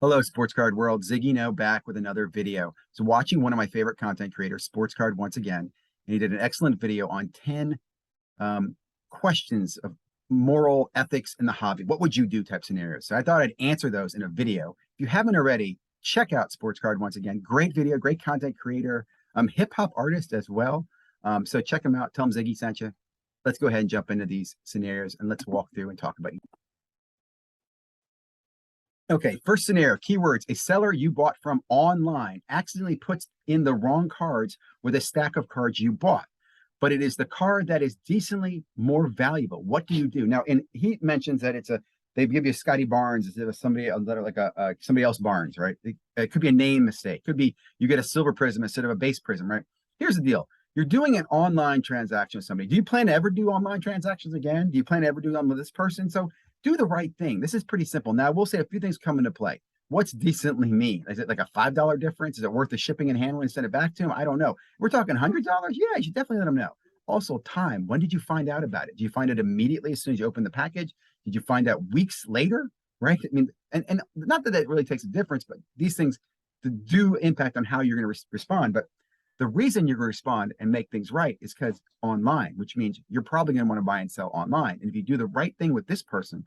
Hello, Sports Card World. ZiggyNo back with another video. So watching one of my favorite content creators, Sports Card once again, and he did an excellent video on 10 questions of moral ethics in the hobby. What would you do type scenarios? So I thought I'd answer those in a video. If you haven't already, check out Sports Card once again. Great video, great content creator, hip hop artist as well. So check him out. Tell him Ziggy sent you. Let's go ahead and jump into these scenarios and let's walk through and talk about. Okay, first scenario, keywords. A seller you bought from online accidentally puts in the wrong cards with a stack of cards you bought, but it is the card that is decently more valuable. What do you do? Now, and he mentions that they give you Scotty Barnes instead of somebody somebody else Barnes, right? It could be a name mistake. Could be you get a silver prism instead of a base prism, right? Here's the deal. You're doing an online transaction with somebody. Do you plan to ever do online transactions again? Do you plan to ever do them with this person? So do the right thing. This is pretty simple. Now, we'll say a few things come into play. What's decently mean? Is it like a $5 difference? Is it worth the shipping and handling and send it back to him? I don't know. We're talking $100? Yeah, you should definitely let them know. Also, time. When did you find out about it? Did you find it immediately as soon as you opened the package? Did you find out weeks later? Right? I mean, and not that it really takes a difference, but these things do impact on how you're going to respond. But the reason you're going to respond and make things right is because online, which means you're probably going to want to buy and sell online. And if you do the right thing with this person,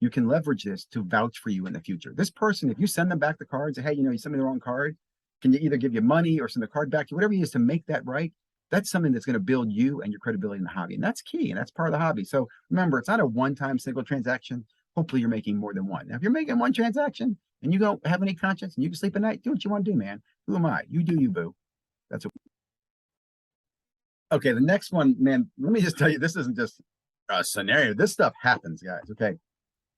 you can leverage this to vouch for you in the future. This person, if you send them back the card, say, hey, you sent me the wrong card, can you either give you money or send the card back to you, whatever it is to make that right? That's something that's going to build you and your credibility in the hobby. And that's key. And that's part of the hobby. So remember, it's not a one-time single transaction. Hopefully you're making more than one. Now, if you're making one transaction and you don't have any conscience and you can sleep at night, do what you want to do, man. Who am I? You do you, boo. That's what. Okay, the next one, man, let me just tell you, this isn't just a scenario. This stuff happens, guys. Okay.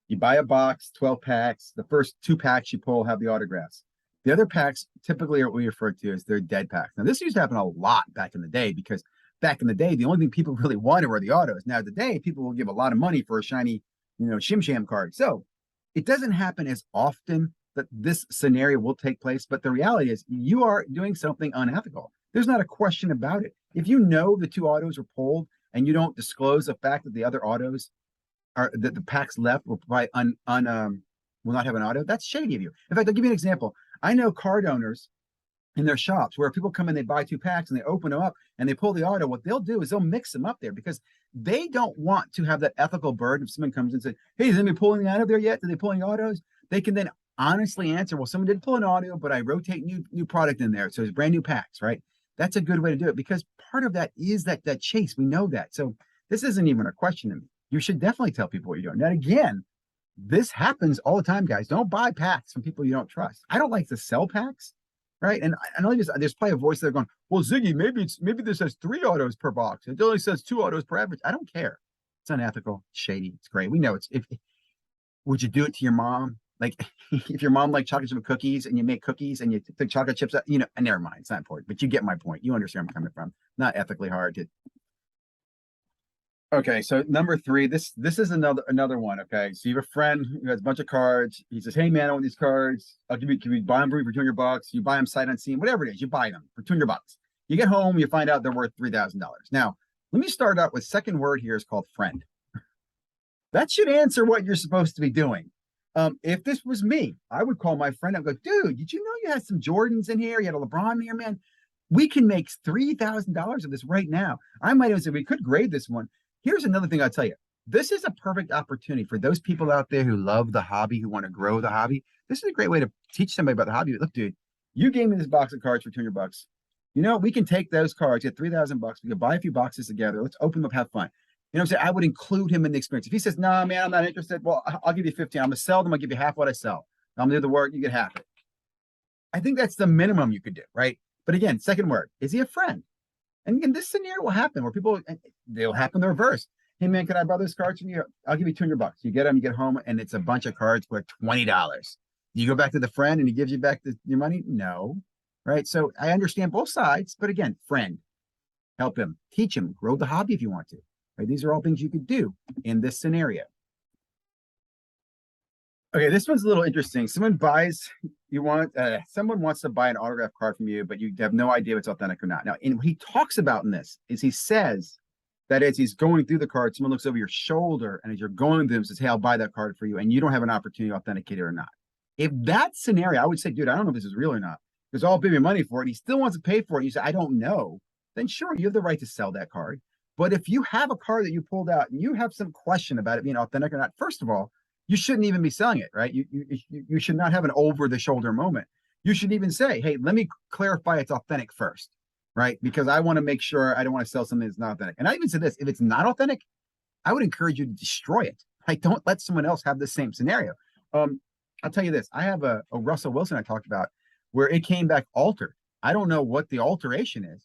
You buy a box, 12 packs. The first 2 packs you pull have the autographs. The other packs typically are what we refer to as their dead packs. Now, this used to happen a lot back in the day because back in the day, the only thing people really wanted were the autos. Now, today, people will give a lot of money for a shiny, Shim Sham card. So it doesn't happen as often that this scenario will take place. But the reality is you are doing something unethical. There's not a question about it. If you know the 2 autos were pulled and you don't disclose the fact that the other autos are that the packs left will probably will not have an auto. That's shady of you. In fact, I'll give you an example. I know card owners in their shops where people come in, they buy 2 packs and they open them up and they pull the auto. What they'll do is they'll mix them up there because they don't want to have that ethical burden. If someone comes and says, hey, is anybody pulling out of there yet? Did they pulling autos? They can then honestly answer, well, someone did pull an auto, but I rotate new product in there. So it's brand new packs, right? That's a good way to do it because part of that is that chase. We know that. So this isn't even a question to me. You should definitely tell people what you're doing. Now, again, this happens all the time, guys. Don't buy packs from people you don't trust. I don't like to sell packs, right? And I know there's probably a voice there going, well, Ziggy, maybe this says 3 autos per box. It only says 2 autos per average. I don't care. It's unethical, shady. It's great. We know it's. Would you do it to your mom? Like if your mom likes chocolate chip cookies and you make cookies and you take chocolate chips, and never mind. It's not important, but you get my point. You understand where I'm coming from. Not ethically hard to. Okay, so number 3, this is another one. Okay, so you have a friend who has a bunch of cards. He says, "Hey man, I want these cards. Can we buy them for you for $200? You buy them sight unseen, whatever it is. You buy them for $200. You get home, you find out they're worth $3,000. Now, let me start out with second word here is called friend. That should answer what you're supposed to be doing. If this was me, I would call my friend and go, dude, did you know you had some Jordans in here? You had a LeBron here, man. We can make $3,000 of this right now. I might even say we could grade this one. Here's another thing I'll tell you. This is a perfect opportunity for those people out there who love the hobby, who want to grow the hobby. This is a great way to teach somebody about the hobby. Look, dude, you gave me this box of cards for $200. We can take those cards, get $3,000. We can buy a few boxes together. Let's open them up, have fun. What I'm saying? I would include him in the experience. If he says, no, nah, man, I'm not interested. Well, I'll give you 15. I'm going to sell them. I'll give you half what I sell. I'm going to do the work. You get half it. I think that's the minimum you could do, right? But again, second word, is he a friend? And again, this scenario will happen where they'll happen the reverse. Hey, man, can I borrow those cards from you? I'll give you $200. You get them, you get home, and it's a bunch of cards worth $20. You go back to the friend and he gives you back your money? No, right? So I understand both sides. But again, friend, help him, teach him, grow the hobby if you want to. Right? These are all things you could do in this scenario. Okay, this one's a little interesting. Someone wants to buy an autograph card from you, but you have no idea if it's authentic or not. Now, and what he talks about in this is he says that as he's going through the card, someone looks over your shoulder, and as you're going through them, says, hey, I'll buy that card for you, and you don't have an opportunity to authenticate it or not. If that scenario, I would say, dude, I don't know if this is real or not. Because I'll pay me money for it. He still wants to pay for it. You say, I don't know. Then sure, you have the right to sell that card. But if you have a card that you pulled out and you have some question about it being authentic or not, first of all, you shouldn't even be selling it, right? You should not have an over the shoulder moment. You should even say, hey, let me clarify it's authentic first, right? Because I want to make sure I don't want to sell something that's not authentic. And I even said this, if it's not authentic, I would encourage you to destroy it. Like, don't let someone else have the same scenario. I'll tell you this. I have a Russell Wilson I talked about where it came back altered. I don't know what the alteration is.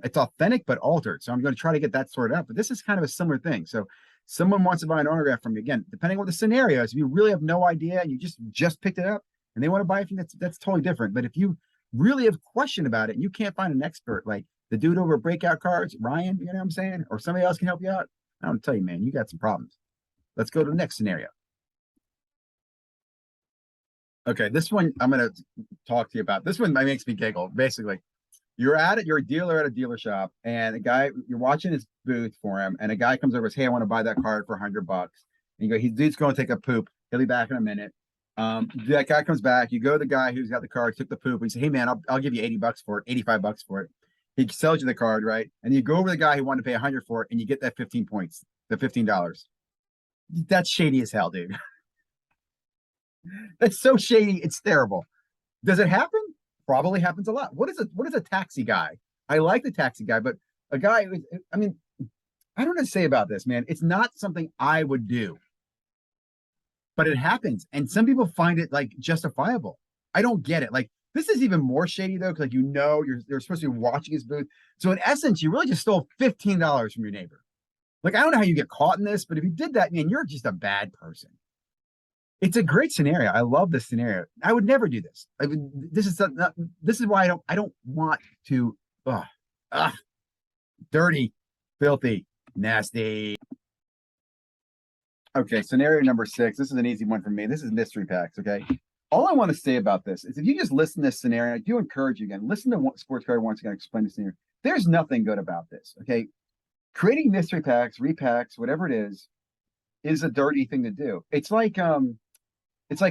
It's authentic, but altered. So I'm going to try to get that sorted out. But this is kind of a similar thing. So someone wants to buy an autograph from you. Again, depending on what the scenario is, if you really have no idea and you just picked it up and they want to buy it from you, that's totally different. But if you really have a question about it and you can't find an expert, like the dude over Breakout Cards, Ryan, you know what I'm saying? Or somebody else can help you out. I don't tell you, man, you got some problems. Let's go to the next scenario. Okay, this one I'm going to talk to you about. This one makes me giggle. Basically, you're a dealer at a dealer shop, and a guy, you're watching his booth for him, and a guy comes over and says, hey, I want to buy that card for $100. And you go, dude's going to take a poop. He'll be back in a minute. That guy comes back. You go to the guy who's got the card, took the poop, and you say, hey, man, I'll give you $80 for it, $85 for it. He sells you the card, right? And you go over to the guy who wanted to pay 100 for it, and you get that 15 points, the $15. That's shady as hell, dude. That's so shady. It's terrible. Does it happen? Probably happens a lot. What is a taxi guy? I like the taxi guy, but a guy, I mean, I don't know what to say about this, man. It's not something I would do, but it happens. And some people find it like justifiable. I don't get it. Like, this is even more shady though, because like, you're supposed to be watching his booth. So in essence, you really just stole $15 from your neighbor. Like, I don't know how you get caught in this, but if you did that, man, you're just a bad person. It's a great scenario. I love this scenario. I would never do this. I mean, this is why I don't want to. Dirty, filthy, nasty. Okay, scenario number 6. This is an easy one for me. This is mystery packs. Okay, all I want to say about this is if you just listen to this scenario, I do encourage you again. Listen to Sports Card once again explain the scenario. There's nothing good about this. Okay, creating mystery packs, repacks, whatever it is a dirty thing to do. It's like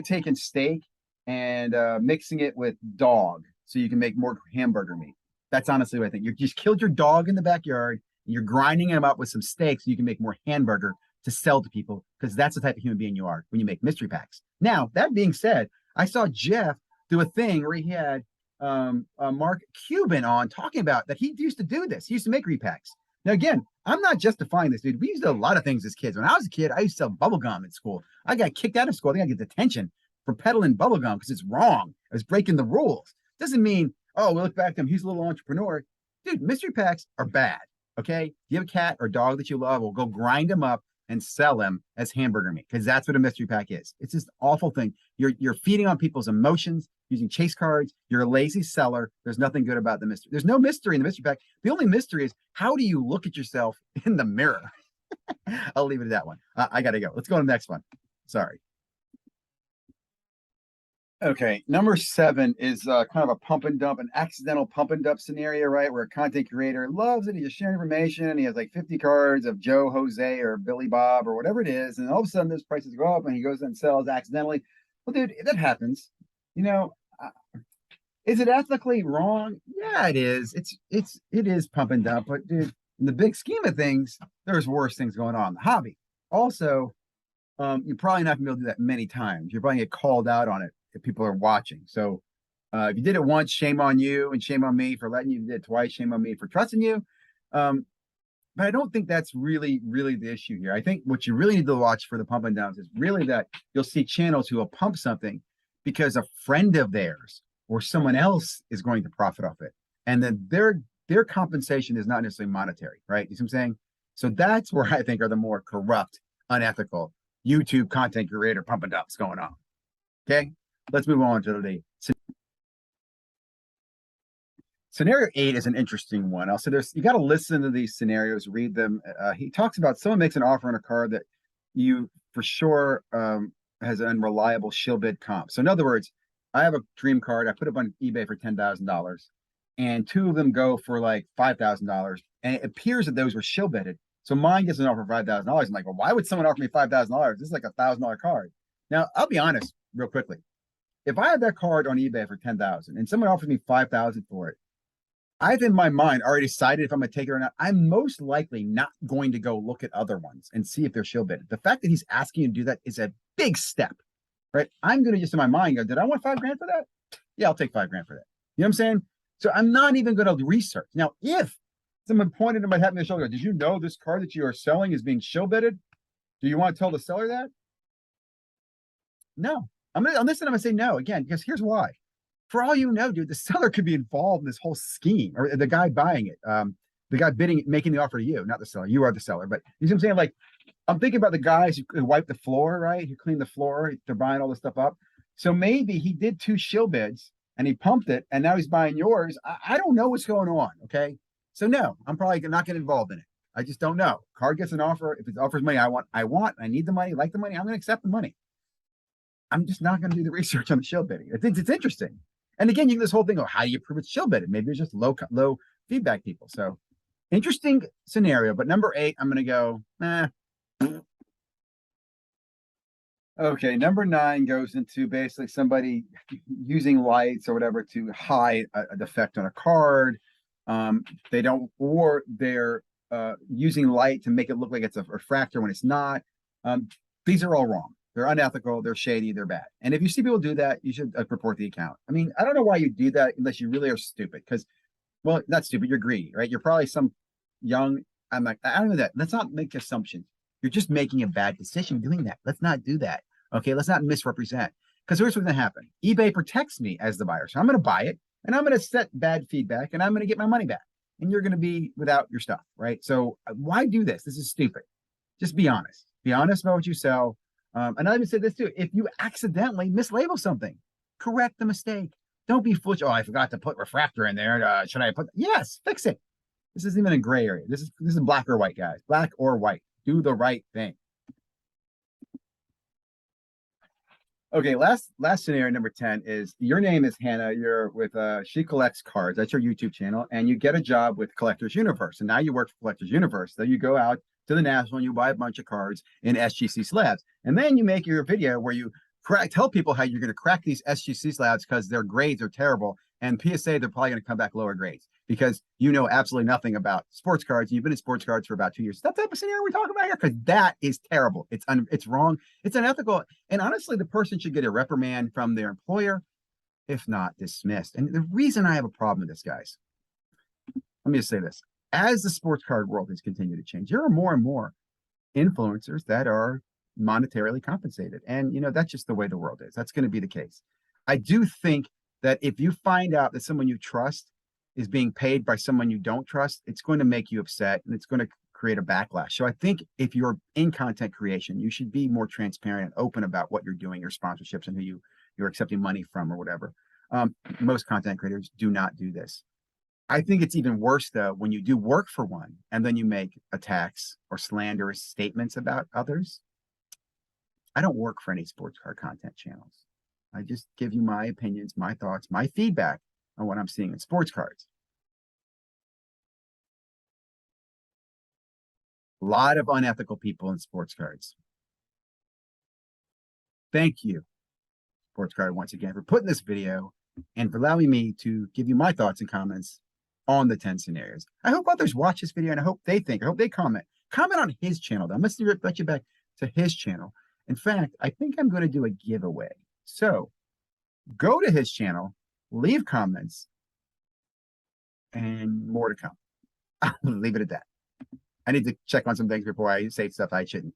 taking steak and mixing it with dog so you can make more hamburger meat. That's honestly what I think. You just killed your dog in the backyard and you're grinding him up with some steak so you can make more hamburger to sell to people, because that's the type of human being you are when you make mystery packs. Now, that being said, I saw Jeff do a thing where he had Mark Cuban on talking about that he used to do this. He used to make repacks. Now, again, I'm not justifying this, dude. We used to do a lot of things as kids. When I was a kid, I used to sell bubble gum at school. I got kicked out of school. I think I get detention for peddling bubble gum because it's wrong. I was breaking the rules. Doesn't mean, oh, we look back to him, he's a little entrepreneur. Dude, mystery packs are bad, okay? If you have a cat or dog that you love, we'll go grind them up and sell them as hamburger meat, because that's what a mystery pack is. It's this awful thing. You're feeding on people's emotions using chase cards. You're a lazy seller. There's nothing good about the mystery. There's no mystery in the mystery pack. The only mystery is, how do you look at yourself in the mirror? I'll leave it at that one. I gotta go. Let's go to the next one. Sorry. Okay, number 7 is kind of a pump and dump, an accidental pump and dump scenario, right? Where a content creator loves it. He's just sharing information. He has like 50 cards of Joe, Jose, or Billy Bob, or whatever it is. And all of a sudden, those prices go up and he goes and sells accidentally. Well, dude, that happens. You know, is it ethically wrong? Yeah, it is. It is pump and dump. But dude, in the big scheme of things, there's worse things going on in the hobby. Also, you're probably not gonna be able to do that many times. You're probably gonna get called out on it if people are watching. So if you did it once, shame on you and shame on me for letting you. If you did it twice, shame on me for trusting you. But I don't think that's really the issue here. I think what you really need to watch for the pump and downs is really that you'll see channels who will pump something because a friend of theirs or someone else is going to profit off it. And then their compensation is not necessarily monetary, right? You see what I'm saying? So that's where I think are the more corrupt, unethical YouTube content creator pump and dumps going on. Okay, let's move on to the scenario 8 is an interesting one. Also, you got to listen to these scenarios, read them. He talks about someone makes an offer on a card that you for sure has an unreliable shill bid comp. So in other words, I have a dream card. I put it on eBay for $10,000, and 2 of them go for like $5,000, and it appears that those were shill bidded. So mine gets an offer for $5,000. I'm like, well, why would someone offer me $5,000? This is like $1,000 card. Now, I'll be honest real quickly. if I had that card on eBay for 10,000 and someone offers me 5,000 for it, I've in my mind already decided if I'm going to take it or not. I'm most likely not going to go look at other ones and see if they're shill bidded. The fact that he's asking you to do that is a big step, right? I'm going to just in my mind go, did I want 5 grand for that? Yeah, I'll take 5 grand for that. You know what I'm saying? So I'm not even going to research. Now, if someone pointed to my having a shoulder, did you know this card that you are selling is being shill bidded? Do you want to tell the seller that? No. I'm gonna say no again, because here's why. For all you know, dude, the seller could be involved in this whole scheme, or the guy buying it, the guy bidding, making the offer to you, not the seller. You are the seller. But you see what I'm saying? Like, I'm thinking about the guys who wipe the floor, right? Who clean the floor. They're buying all this stuff up. So maybe he did 2 shill bids and he pumped it, and now he's buying yours. I don't know what's going on. Okay. So no, I'm probably not getting involved in it. I just don't know. Card gets an offer. If it offers money, I need the money, like the money, I'm going to accept the money. I'm just not going to do the research on the shill bidding. I think it's interesting. And again, you get this whole thing of how do you prove it's shill bidded? Maybe it's just low feedback people. So interesting scenario. But number 8, I'm going to go, Okay, number 9 goes into basically somebody using lights or whatever to hide a defect on a card. They don't, or they're using light to make it look like it's a refractor when it's not. These are all wrong. They're unethical, they're shady, they're bad. And if you see people do that, you should report the account. I mean, I don't know why you do that unless you really are stupid. Because, well, not stupid, you're greedy, right? You're probably some young, I'm like, I don't know that. Let's not make assumptions. You're just making a bad decision doing that. Let's not do that. Okay, let's not misrepresent. Because here's what's going to happen. eBay protects me as the buyer. So I'm going to buy it, and I'm going to set bad feedback, and I'm going to get my money back. And you're going to be without your stuff, right? So why do this? This is stupid. Just be honest. Be honest about what you sell. And I even said this too. If you accidentally mislabel something, correct the mistake. Don't be foolish. Oh, I forgot to put refractor in there. Should I put? Yes, fix it. This isn't even a gray area. This is black or white, guys. Black or white. Do the right thing. Okay, last scenario, number 10 is your name is Hannah. You're with She Collects Cards. That's your YouTube channel, and you get a job with Collectors Universe. And now you work for Collectors Universe. So you go out to the National and you buy a bunch of cards in SGC slabs. And then you make your video where you tell people how you're going to crack these SGC slabs because their grades are terrible. And PSA, they're probably going to come back lower grades because you know absolutely nothing about sports cards. You've been in sports cards for about 2 years. That type of scenario we're talking about here, because that is terrible. It's wrong. It's unethical. And honestly, the person should get a reprimand from their employer, if not dismissed. And the reason I have a problem with this, guys, let me just say this. As the sports card world has continued to change, there are more and more influencers that are monetarily compensated. And, you know, that's just the way the world is. That's going to be the case. I do think that if you find out that someone you trust is being paid by someone you don't trust, it's going to make you upset and it's going to create a backlash. So I think if you're in content creation, you should be more transparent and open about what you're doing, your sponsorships, and who you're accepting money from or whatever. Most content creators do not do this. I think it's even worse, though, when you do work for one and then you make attacks or slanderous statements about others. I don't work for any sports card content channels. I just give you my opinions, my thoughts, my feedback on what I'm seeing in sports cards. A lot of unethical people in sports cards. Thank you, Sports Card, once again, for putting this video and for allowing me to give you my thoughts and comments on the 10 scenarios. I hope others watch this video and I hope they comment. Comment on his channel, though. I'm going to let you back to his channel. In fact, I think I'm going to do a giveaway. So go to his channel, leave comments, and more to come. I'll leave it at that. I need to check on some things before I say stuff I shouldn't.